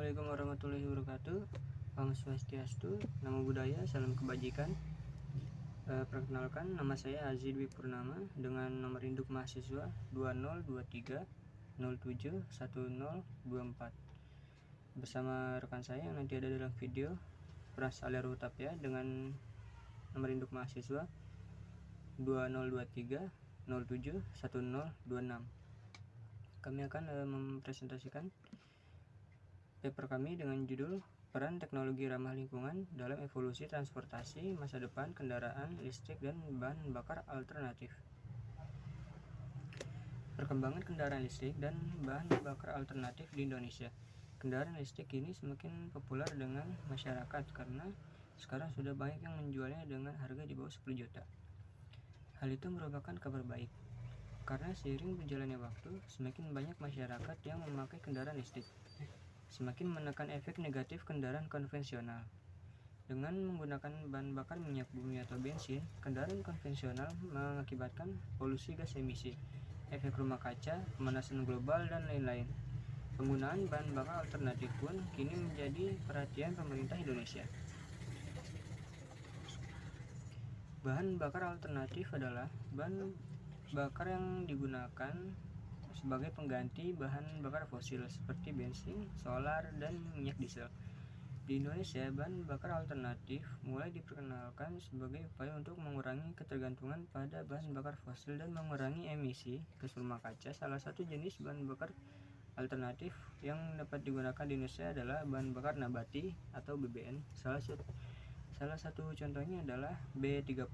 Assalamualaikum warahmatullahi wabarakatuh. Om Swastiastu, Namo Buddhaya, salam kebajikan. Perkenalkan, nama saya Aziz Dwi Purnama dengan nomor induk mahasiswa 2023071024. Bersama rekan saya yang nanti ada dalam video, Pras Aler Hutapya dengan nomor induk mahasiswa 2023071026. Kami akan mempresentasikan paper kami dengan judul Peran Teknologi Ramah Lingkungan dalam Evolusi Transportasi Masa Depan Kendaraan Listrik dan Bahan Bakar Alternatif. Perkembangan kendaraan listrik dan bahan bakar alternatif di Indonesia. Kendaraan listrik ini semakin populer dengan masyarakat karena sekarang sudah banyak yang menjualnya dengan harga di bawah 10 juta. Hal itu merupakan kabar baik, karena seiring berjalannya waktu, semakin banyak masyarakat yang memakai kendaraan listrik, semakin menekan efek negatif kendaraan konvensional. Dengan menggunakan bahan bakar minyak bumi atau bensin, kendaraan konvensional mengakibatkan polusi gas emisi, efek rumah kaca, pemanasan global, dan lain-lain. Penggunaan bahan bakar alternatif pun kini menjadi perhatian pemerintah Indonesia. Bahan bakar alternatif adalah bahan bakar yang digunakan sebagai pengganti bahan bakar fosil seperti bensin, solar, dan minyak diesel. Di Indonesia, bahan bakar alternatif mulai diperkenalkan sebagai upaya untuk mengurangi ketergantungan pada bahan bakar fosil dan mengurangi emisi gas rumah kaca. Salah satu jenis bahan bakar alternatif yang dapat digunakan di Indonesia adalah bahan bakar nabati atau BBN. Salah satu contohnya adalah B30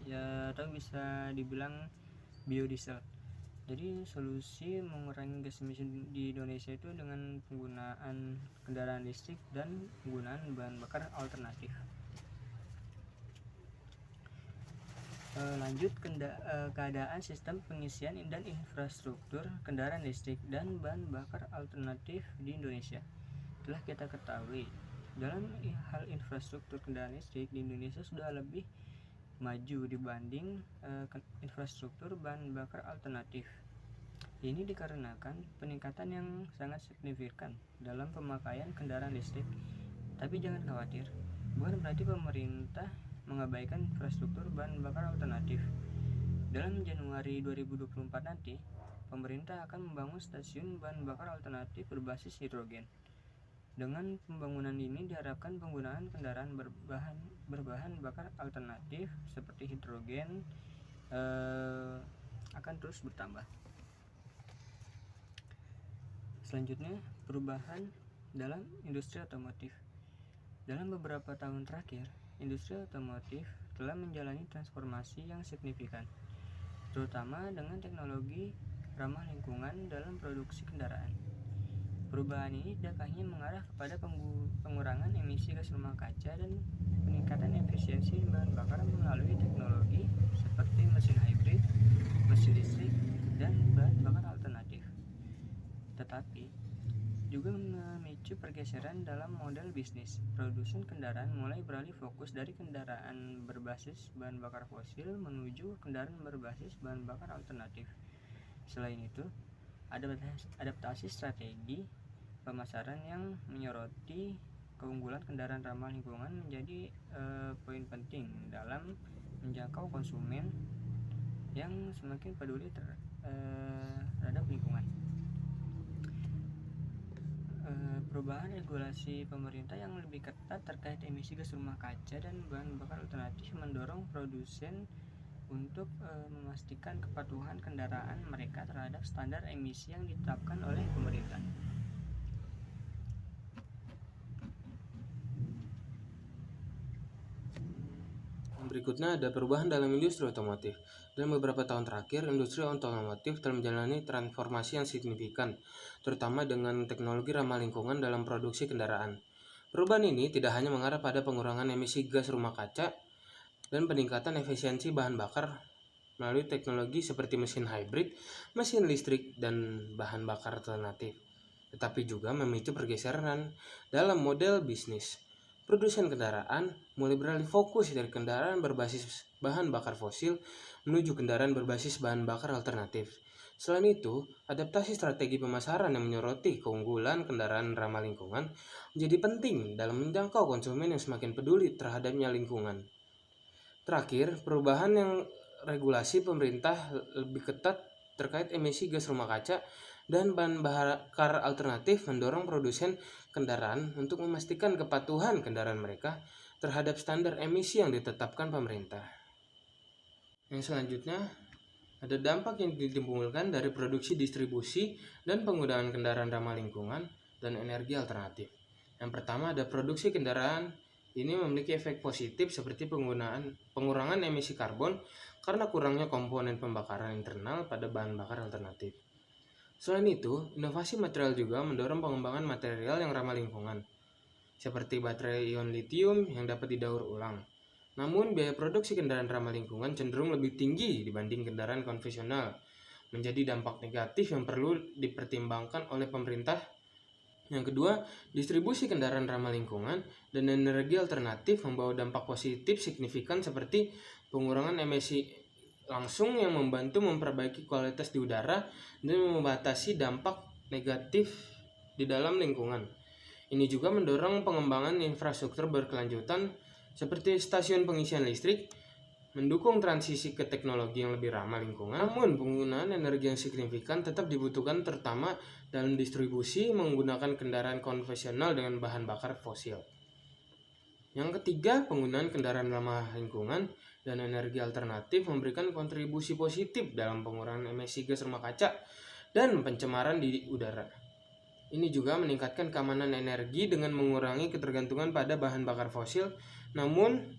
ya, atau bisa dibilang biodiesel. Jadi solusi mengurangi gas emisi di Indonesia itu dengan penggunaan kendaraan listrik dan penggunaan bahan bakar alternatif. Lanjut keadaan sistem pengisian dan infrastruktur kendaraan listrik dan bahan bakar alternatif di Indonesia. Telah kita ketahui, dalam hal infrastruktur kendaraan listrik di Indonesia sudah lebih maju dibanding infrastruktur bahan bakar alternatif. Ini dikarenakan peningkatan yang sangat signifikan dalam pemakaian kendaraan listrik. Tapi jangan khawatir, bukan berarti pemerintah mengabaikan infrastruktur bahan bakar alternatif. Dalam Januari 2024 nanti, pemerintah akan membangun stasiun bahan bakar alternatif berbasis hidrogen. Dengan pembangunan ini diharapkan penggunaan kendaraan berbahan bakar alternatif seperti hidrogen akan terus bertambah. Selanjutnya, perubahan dalam industri otomotif. Dalam beberapa tahun terakhir, industri otomotif telah menjalani transformasi yang signifikan, terutama dengan teknologi ramah lingkungan dalam produksi kendaraan. Perubahan ini tidak hanya mengarah kepada pengurangan emisi gas rumah kaca dan peningkatan efisiensi bahan bakar melalui teknologi seperti mesin hybrid, mesin listrik, dan bahan bakar alternatif, tetapi juga memicu pergeseran dalam model bisnis. Produsen kendaraan mulai beralih fokus dari kendaraan berbasis bahan bakar fosil menuju kendaraan berbasis bahan bakar alternatif. Selain itu, adaptasi strategi pemasaran yang menyoroti keunggulan kendaraan ramah lingkungan menjadi poin penting dalam menjangkau konsumen yang semakin peduli terhadap lingkungan. Perubahan regulasi pemerintah yang lebih ketat terkait emisi gas rumah kaca dan bahan bakar alternatif mendorong produsen untuk memastikan kepatuhan kendaraan mereka terhadap standar emisi yang ditetapkan oleh pemerintah. Berikutnya ada perubahan dalam industri otomotif. Dalam beberapa tahun terakhir, industri otomotif telah menjalani transformasi yang signifikan, terutama dengan teknologi ramah lingkungan dalam produksi kendaraan. Perubahan ini tidak hanya mengarah pada pengurangan emisi gas rumah kaca dan peningkatan efisiensi bahan bakar melalui teknologi seperti mesin hybrid, mesin listrik, dan bahan bakar alternatif, tetapi juga memicu pergeseran dalam model bisnis. Produsen kendaraan mulai beralih fokus dari kendaraan berbasis bahan bakar fosil menuju kendaraan berbasis bahan bakar alternatif. Selain itu, adaptasi strategi pemasaran yang menyoroti keunggulan kendaraan ramah lingkungan menjadi penting dalam menjangkau konsumen yang semakin peduli terhadapnya lingkungan. Terakhir, perubahan yang regulasi pemerintah lebih ketat terkait emisi gas rumah kaca dan bahan bakar alternatif mendorong produsen kendaraan untuk memastikan kepatuhan kendaraan mereka terhadap standar emisi yang ditetapkan pemerintah. Yang selanjutnya, ada dampak yang ditimbulkan dari produksi, distribusi, dan penggunaan kendaraan ramah lingkungan dan energi alternatif. Yang pertama ada produksi kendaraan. Ini memiliki efek positif seperti pengurangan emisi karbon karena kurangnya komponen pembakaran internal pada bahan bakar alternatif. Selain itu, inovasi material juga mendorong pengembangan material yang ramah lingkungan, seperti baterai ion litium yang dapat didaur ulang. Namun, biaya produksi kendaraan ramah lingkungan cenderung lebih tinggi dibanding kendaraan konvensional, menjadi dampak negatif yang perlu dipertimbangkan oleh pemerintah. Yang kedua, distribusi kendaraan ramah lingkungan dan energi alternatif membawa dampak positif signifikan seperti pengurangan emisi langsung yang membantu memperbaiki kualitas di udara dan membatasi dampak negatif di dalam lingkungan. Ini juga mendorong pengembangan infrastruktur berkelanjutan seperti stasiun pengisian listrik, mendukung transisi ke teknologi yang lebih ramah lingkungan. Namun, penggunaan energi yang signifikan tetap dibutuhkan terutama dalam distribusi menggunakan kendaraan konvensional dengan bahan bakar fosil. Yang ketiga, penggunaan kendaraan ramah lingkungan dan energi alternatif memberikan kontribusi positif dalam pengurangan emisi gas rumah kaca dan pencemaran di udara. Ini juga meningkatkan keamanan energi dengan mengurangi ketergantungan pada bahan bakar fosil. Namun,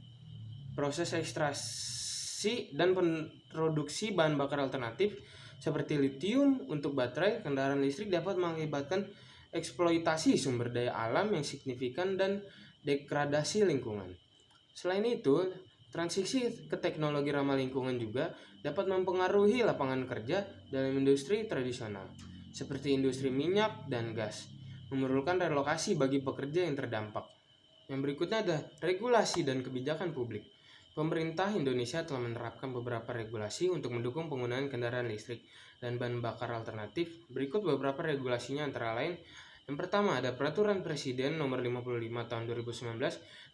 proses ekstraksi dan produksi bahan bakar alternatif seperti litium untuk baterai kendaraan listrik dapat mengakibatkan eksploitasi sumber daya alam yang signifikan dan degradasi lingkungan. Selain itu, transisi ke teknologi ramah lingkungan juga dapat mempengaruhi lapangan kerja dalam industri tradisional, seperti industri minyak dan gas, memerlukan relokasi bagi pekerja yang terdampak. Yang berikutnya ada regulasi dan kebijakan publik. Pemerintah Indonesia telah menerapkan beberapa regulasi untuk mendukung penggunaan kendaraan listrik dan bahan bakar alternatif. Berikut beberapa regulasinya antara lain. Yang pertama ada Peraturan Presiden Nomor 55 Tahun 2019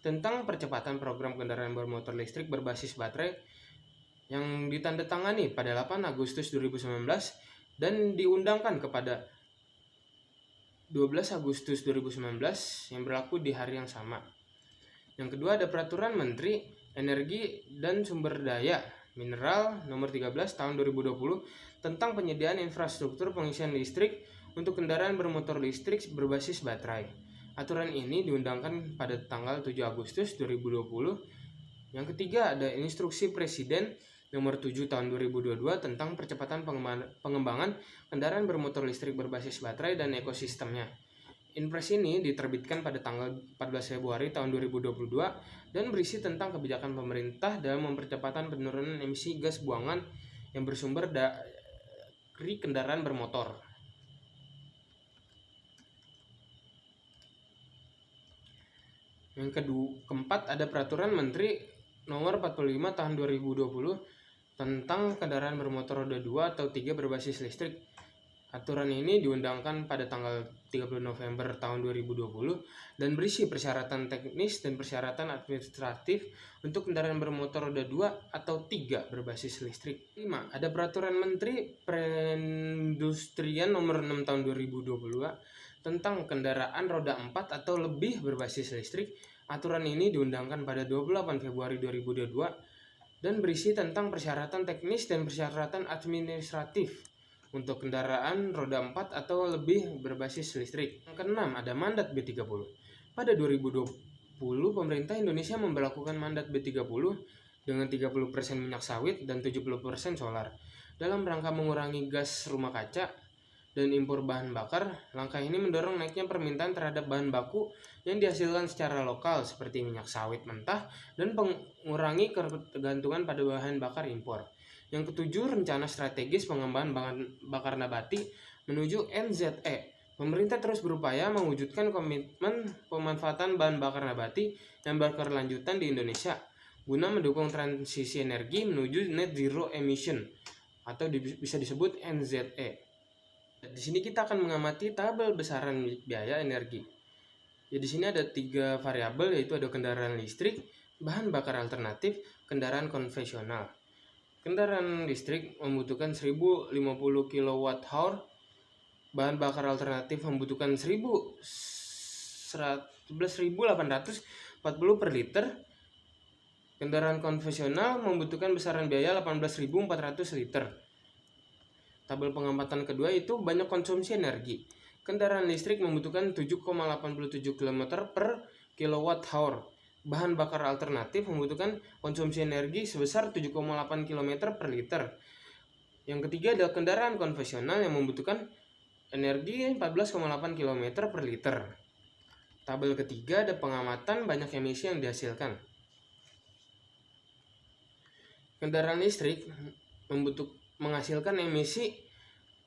tentang percepatan program kendaraan bermotor listrik berbasis baterai yang ditandatangani pada 8 Agustus 2019 dan diundangkan kepada 12 Agustus 2019 yang berlaku di hari yang sama. Yang kedua ada Peraturan Menteri Energi dan Sumber Daya Mineral Nomor 13 Tahun 2020 tentang penyediaan infrastruktur pengisian listrik untuk kendaraan bermotor listrik berbasis baterai. Aturan ini diundangkan pada tanggal 7 Agustus 2020. Yang ketiga ada Instruksi Presiden Nomor 7 Tahun 2022 tentang percepatan pengembangan kendaraan bermotor listrik berbasis baterai dan ekosistemnya. Inpres ini diterbitkan pada tanggal 14 Februari tahun 2022 dan berisi tentang kebijakan pemerintah dalam mempercepatan penurunan emisi gas buangan yang bersumber dari kendaraan bermotor. Yang keempat ada Peraturan Menteri Nomor 45 Tahun 2020 tentang kendaraan bermotor roda 2 atau 3 berbasis listrik. Aturan ini diundangkan pada tanggal 30 November tahun 2020 dan berisi persyaratan teknis dan persyaratan administratif untuk kendaraan bermotor roda 2 atau 3 berbasis listrik. 5. Ada Peraturan Menteri Perindustrian Nomor 6 Tahun 2022 tentang kendaraan roda 4 atau lebih berbasis listrik. Aturan ini diundangkan pada 28 Februari 2022 dan berisi tentang persyaratan teknis dan persyaratan administratif untuk kendaraan roda 4 atau lebih berbasis listrik. Yang keenam ada mandat B30. Pada 2020, pemerintah Indonesia memberlakukan mandat B30 dengan 30% minyak sawit dan 70% solar. Dalam rangka mengurangi gas rumah kaca dan impor bahan bakar, langkah ini mendorong naiknya permintaan terhadap bahan baku yang dihasilkan secara lokal seperti minyak sawit mentah dan mengurangi ketergantungan pada bahan bakar impor. Yang ketujuh, rencana strategis pengembangan bahan bakar nabati menuju NZE. Pemerintah terus berupaya mewujudkan komitmen pemanfaatan bahan bakar nabati yang berkelanjutan di Indonesia guna mendukung transisi energi menuju net zero emission atau bisa disebut NZE. Di sini kita akan mengamati tabel besaran biaya energi. Ya, di sini ada 3 variabel, yaitu ada kendaraan listrik, bahan bakar alternatif, kendaraan konvensional. Kendaraan listrik membutuhkan 1050 kWh, bahan bakar alternatif membutuhkan 11.840 per liter. Kendaraan konvensional membutuhkan besaran biaya 18.400 liter. Tabel pengamatan kedua itu banyak konsumsi energi. Kendaraan listrik membutuhkan 7,87 km per kWh. Bahan bakar alternatif membutuhkan konsumsi energi sebesar 7,8 km per liter. Yang ketiga adalah kendaraan konvensional yang membutuhkan energi 14,8 km per liter. Tabel ketiga ada pengamatan banyak emisi yang dihasilkan. Kendaraan listrik menghasilkan emisi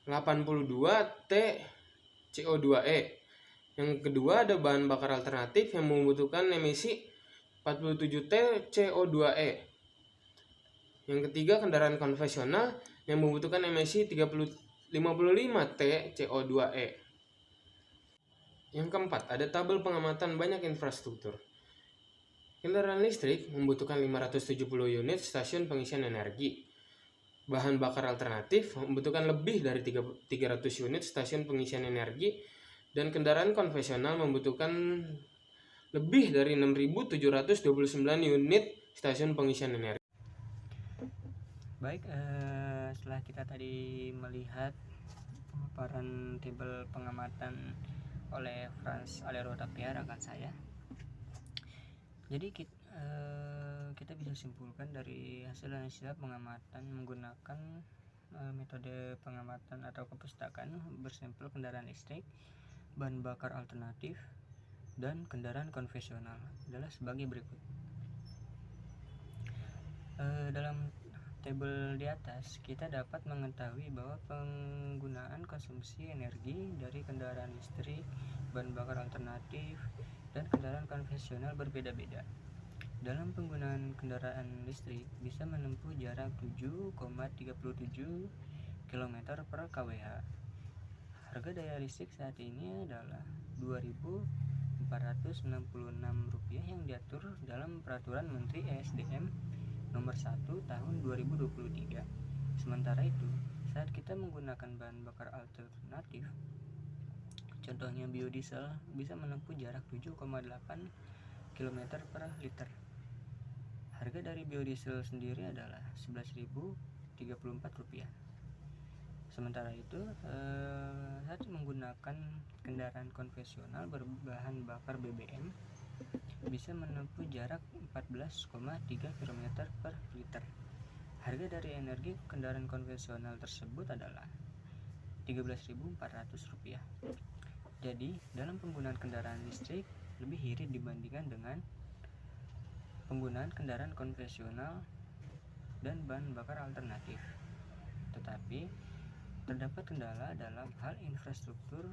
82 T CO2e. Yang kedua ada bahan bakar alternatif yang membutuhkan emisi 47 T CO2e. Yang ketiga kendaraan konvensional yang membutuhkan emisi 55 T CO2e. Yang keempat ada tabel pengamatan banyak infrastruktur. Kendaraan listrik membutuhkan 570 unit stasiun pengisian energi. Bahan bakar alternatif membutuhkan lebih dari 300 unit stasiun pengisian energi, dan kendaraan konvensional membutuhkan lebih dari 6.729 unit stasiun pengisian energi. Baik, setelah kita tadi melihat pemaparan tabel pengamatan oleh Frans Alero Tapia rekan saya, jadi kita bisa simpulkan dari hasil pengamatan menggunakan metode pengamatan atau kepustakaan bersampel kendaraan listrik, bahan bakar alternatif, dan kendaraan konvensional adalah sebagai berikut. Dalam tabel di atas kita dapat mengetahui bahwa penggunaan konsumsi energi dari kendaraan listrik, bahan bakar alternatif, dan kendaraan konvensional berbeda-beda. Dalam penggunaan kendaraan listrik bisa menempuh jarak 7,37 km per kWh. Harga daya listrik saat ini adalah Rp2.466 yang diatur dalam Peraturan Menteri ESDM Nomor 1 Tahun 2023. Sementara itu, saat kita menggunakan bahan bakar alternatif, contohnya biodiesel, bisa menempuh jarak 7,8 km per liter. Harga dari biodiesel sendiri adalah Rp11.034. Sementara itu, saat menggunakan kendaraan konvensional berbahan bakar BBM bisa menempuh jarak 14,3 km per liter. Harga dari energi kendaraan konvensional tersebut adalah Rp13.400. Jadi, dalam penggunaan kendaraan listrik lebih irit dibandingkan dengan penggunaan kendaraan konvensional dan bahan bakar alternatif. Tetapi, terdapat kendala dalam hal infrastruktur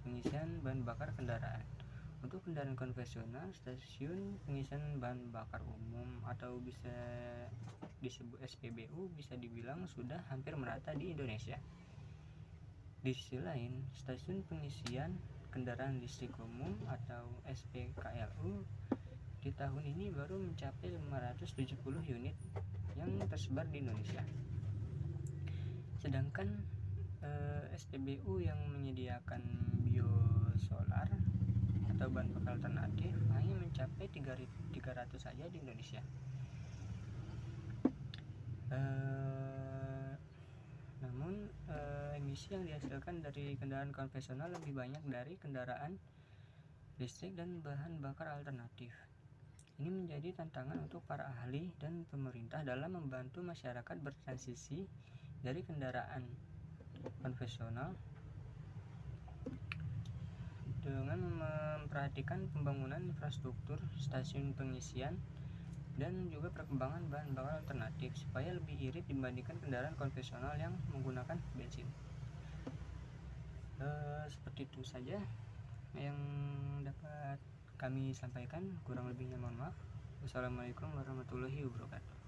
pengisian bahan bakar kendaraan. Untuk kendaraan konvensional, stasiun pengisian bahan bakar umum atau bisa disebut SPBU bisa dibilang sudah hampir merata di Indonesia. Di sisi lain, stasiun pengisian kendaraan listrik umum atau SPKLU di tahun ini baru mencapai 570 unit yang tersebar di Indonesia. Sedangkan SPBU yang menyediakan biosolar atau bahan bakar alternatif hanya mencapai 300 saja di Indonesia. Namun emisi yang dihasilkan dari kendaraan konvensional lebih banyak dari kendaraan listrik dan bahan bakar alternatif. Ini menjadi tantangan untuk para ahli dan pemerintah dalam membantu masyarakat bertransisi dari kendaraan konvensional dengan memperhatikan pembangunan infrastruktur stasiun pengisian dan juga perkembangan bahan bakar alternatif supaya lebih irit dibandingkan kendaraan konvensional yang menggunakan bensin. Seperti itu saja yang dapat kami sampaikan, kurang lebihnya mohon maaf. Wassalamualaikum warahmatullahi wabarakatuh.